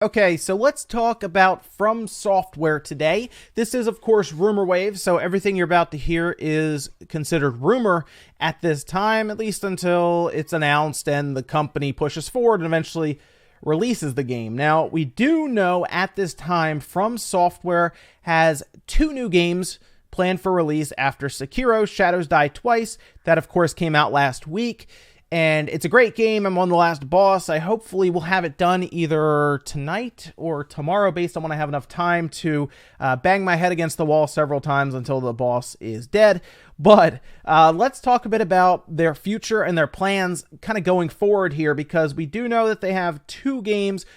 Okay, so let's talk about From Software today. This is, of course, rumor wave, so everything you're about to hear is considered rumor at this time, at least until it's announced and the company pushes forward and eventually releases the game. Now, we do know at this time From Software has two new games planned for release after Sekiro, Shadows Die Twice. That, of course, came out last week. And it's a great game. I'm on the last boss. I hopefully will have it done either tonight or tomorrow based on when I have enough time to bang my head against the wall several times until the boss is dead. But let's talk a bit about their future and their plans kind of going forward here, because we do know that they have two games.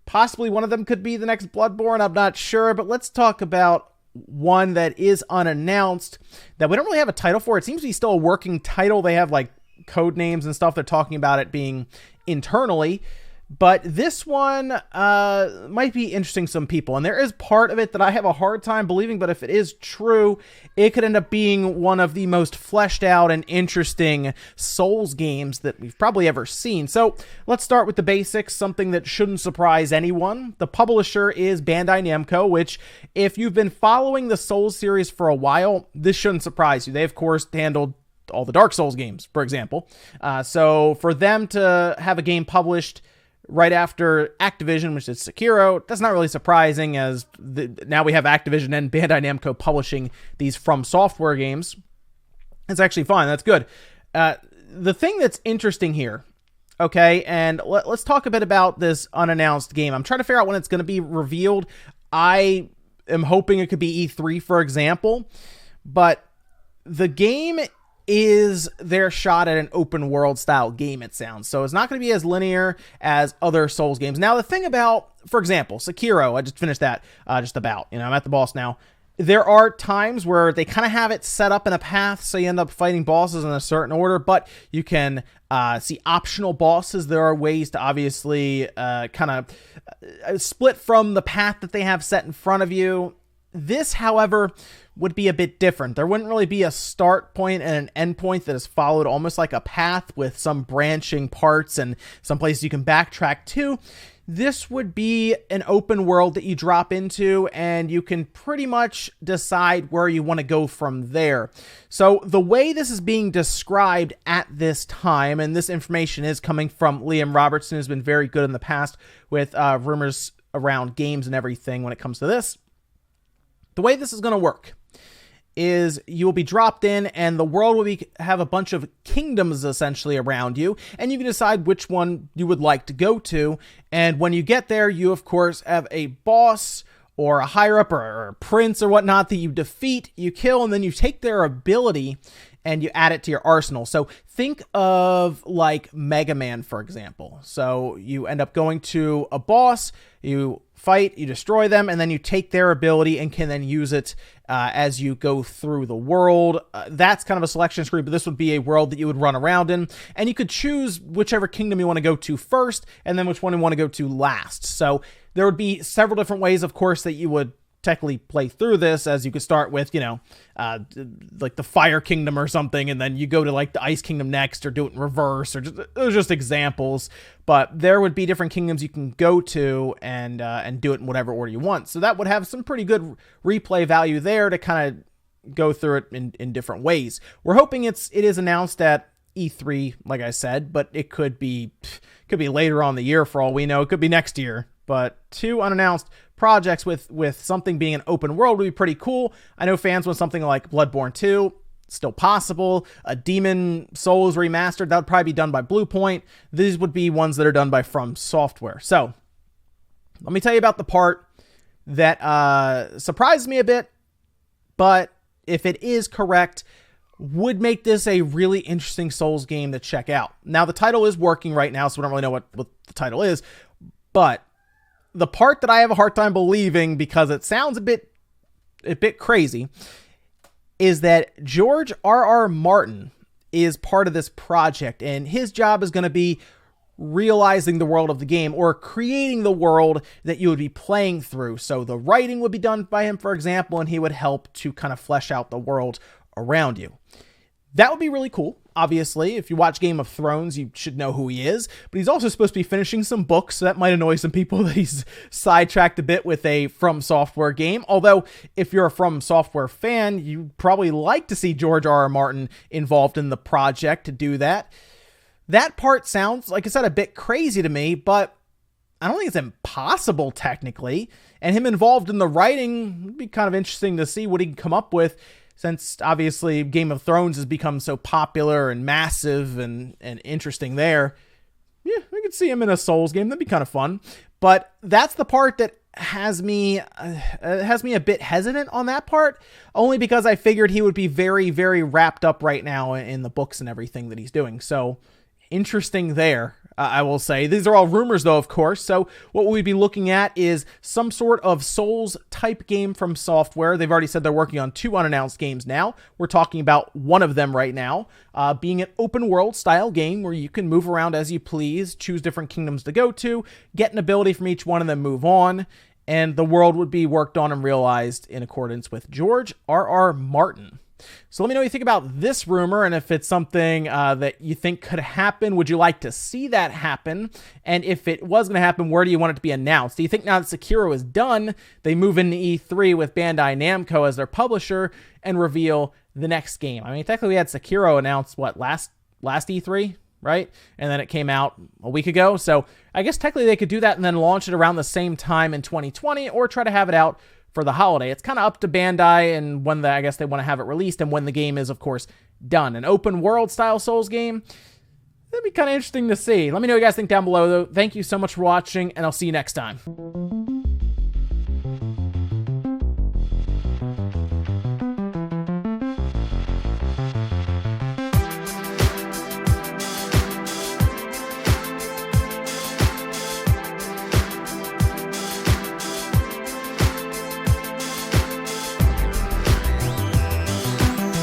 Possibly one of them could be the next Bloodborne. I'm not sure, but let's talk about one that is unannounced that we don't really have a title for. It seems to be still a working title. They have like code names and stuff. They're talking about it being internally, but this one might be interesting to some people, and there is part of it that I have a hard time believing, but if it is true, it could end up being one of the most fleshed out and interesting Souls games that we've probably ever seen. So let's start with the basics, something that shouldn't surprise anyone. The publisher is Bandai Namco, which, if you've been following the Souls series for a while, this shouldn't surprise you. They, of course, handled all the Dark Souls games, for example. So for them to have a game published right after Activision, which is Sekiro, that's not really surprising, as now we have Activision and Bandai Namco publishing these From Software games. It's actually fine. That's good. The thing that's interesting here, okay, and let's talk a bit about this unannounced game. I'm trying to figure out when it's going to be revealed. I am hoping it could be E3, for example, but the game is their shot at an open world style game, it sounds. So it's not going to be as linear as other Souls games. Now, the thing about, for example, Sekiro, I just finished that just about, I'm at the boss now. There are times where they kind of have it set up in a path, so you end up fighting bosses in a certain order, but you can see optional bosses. There are ways to obviously kind of split from the path that they have set in front of you. This, however, would be a bit different. There wouldn't really be a start point and an end point that is followed almost like a path with some branching parts and some places you can backtrack to. This would be an open world that you drop into, and you can pretty much decide where you want to go from there. So the way this is being described at this time, and this information is coming from Liam Robertson, who's been very good in the past with rumors around games and everything when it comes to this. The way this is going to work is you will be dropped in, and the world will have a bunch of kingdoms essentially around you, and you can decide which one you would like to go to. And when you get there, you of course have a boss or a higher up or a prince or whatnot that you defeat, you kill, and then you take their ability and you add it to your arsenal. So think of like Mega Man, for example. So you end up going to a boss, you fight, you destroy them, and then you take their ability and can then use it as you go through the world. That's kind of a selection screen, but this would be a world that you would run around in, and you could choose whichever kingdom you want to go to first, and then which one you want to go to last. So there would be several different ways, of course, that you would technically play through this, as you could start with, like the Fire Kingdom or something, and then you go to like the Ice Kingdom next, or do it in reverse, or those are just examples. But there would be different kingdoms you can go to and do it in whatever order you want. So that would have some pretty good replay value there to kind of go through it in different ways. We're hoping it is announced at E3, like I said, but it could be later on in the year for all we know. It could be next year. But two unannounced projects with something being an open world would be pretty cool. I know fans want something like Bloodborne 2, still possible. A Demon Souls remastered, that would probably be done by Bluepoint. These would be ones that are done by From Software. So let me tell you about the part that surprised me a bit, but if it is correct, would make this a really interesting Souls game to check out. Now, the title is working right now, so we don't really know what the title is, but the part that I have a hard time believing, because it sounds a bit crazy, is that George R.R. Martin is part of this project, and his job is going to be realizing the world of the game, or creating the world that you would be playing through. So the writing would be done by him, for example, and he would help to kind of flesh out the world around you. That would be really cool. obviously. If you watch Game of Thrones, you should know who he is. But he's also supposed to be finishing some books, so that might annoy some people that he's sidetracked a bit with a From Software game. Although, if you're a From Software fan, you probably like to see George R.R. Martin involved in the project to do that. That part sounds, like I said, a bit crazy to me, but I don't think it's impossible technically. And him involved in the writing would be kind of interesting to see what he can come up with, since obviously Game of Thrones has become so popular and massive and interesting there. Yeah, I could see him in a Souls game. That'd be kind of fun. But that's the part that has me a bit hesitant on that part, only because I figured he would be very, very wrapped up right now in the books and everything that he's doing. So interesting there, I will say. These are all rumors, though, of course. So what we'd be looking at is some sort of Souls-type game from Software. They've already said they're working on 2 unannounced games now. We're talking about one of them right now, being an open-world style game where you can move around as you please, choose different kingdoms to go to, get an ability from each one, and then move on. And the world would be worked on and realized in accordance with George R.R. Martin. So let me know what you think about this rumor, and if it's something that you think could happen. Would you like to see that happen? And if it was going to happen, where do you want it to be announced? Do you think now that Sekiro is done, they move into E3 with Bandai Namco as their publisher and reveal the next game? I mean, technically we had Sekiro announced, last E3, right? And then it came out a week ago. So I guess technically they could do that and then launch it around the same time in 2020, or try to have it out for the holiday. It's kind of up to Bandai and when I guess they want to have it released, and when the game is, of course, done. An open world style Souls game, that'd be kind of interesting to see. Let me know what you guys think down below, though. Thank you so much for watching, and I'll see you next time.